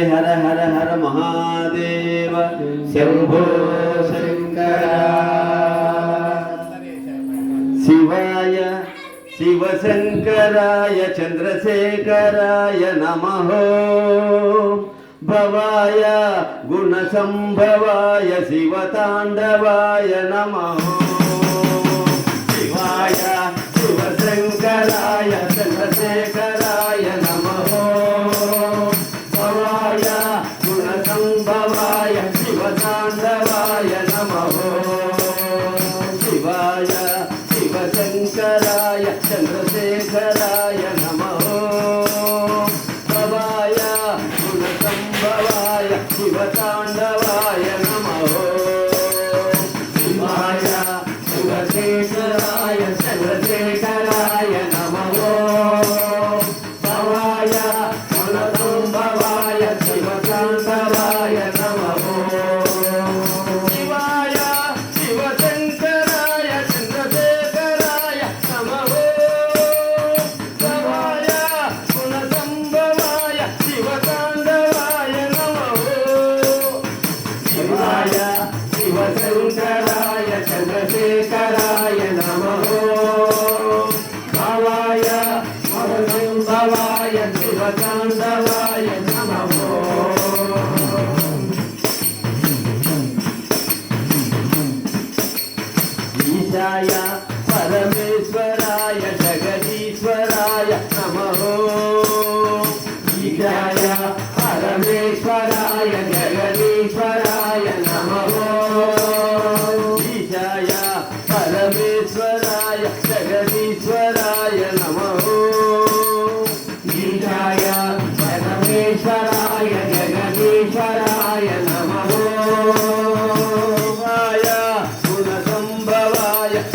हर हर हर महादेव शंभो शंकर शिवाय शिवशंकराय चंद्रशेखराय नमः भवाय गुणसंभवाय शिवतांडवाय नमः शिवाय शिवशंकराय चंद्रशेखराय नमः भवाय शिवतांडवाय नमः शिवाय शिवशंकराय चंद्रशेखराय नमः भवाय गुणसंभवाय शिवतांडवाय नमः शिवाय शिवशेखराय चंद्रशेखराय नमः भवाय गुणसंभवाय शिवतांडवाय नमः शिवाय शिवशंकराय चंद्रशेखराय नमः भवाय गुणसंभवाय शिवतांडवाय नमः शिवाय शिवशंकराय चंद्रशेखराय नमः भवाय गुणसंभवाय शिवतांडवाय नमः ईशाय परमेश्वराय जगदीश्वराय नमः ईशाय परमेश्वराय जगदीश्वराय नमः ईशाय परमेश्वराय जगदीश्वराय नमः ईशाय परमेश्वराय जगदीश्वराय नमः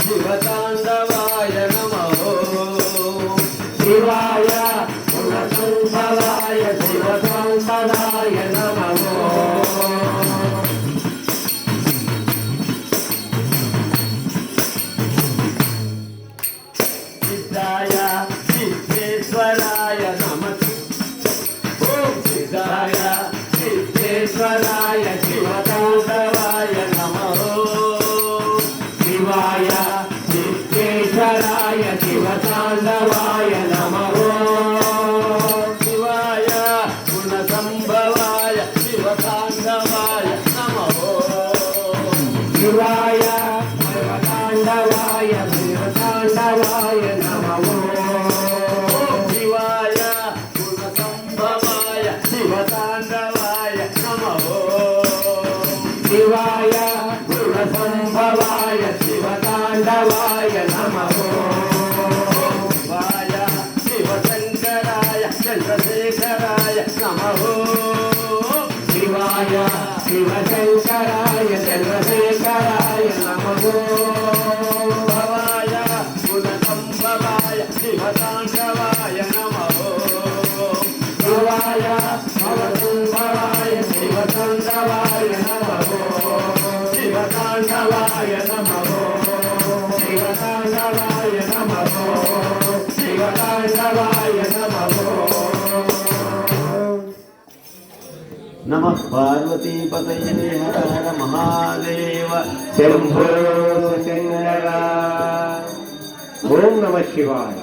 शिवतांडवाय नमः शिवाय गुणसंभवाय शिवतांडवाय नमः सिद्धाय सिद्धेश्वराय नमः ओम सिद्धाय सिद्धेश्वराय शिवतांडवाय नमः शिवाय सिद्धेश्वराय शिवतांडवाय नमः शिवाय गुणसंभवाय शिवतांडवाय नमः शिवाय शिवतांडवाय शिवतांडवाय नमः शिवाय गुणसंभवाय शिवतांडवाय नमः शिवाय गुणसंभवाय शिवतांडवाय नमः शिवाय शिवशंकराय चंद्रशेखराय नमः शिवाय शिवशंकराय चंद्रशेखराय नमः भवाय गुणसंभवाय शिवतांडवाय नमः शिवाय भवसंभवाय शिवतांडवाय नमः शिवतांडवाय नमः शिवतांडवाय नमः शिवतांडवाय नमः नमः पार्वती पतये हर हर महादेव शंभो शंकर। ओम नमः शिवाय।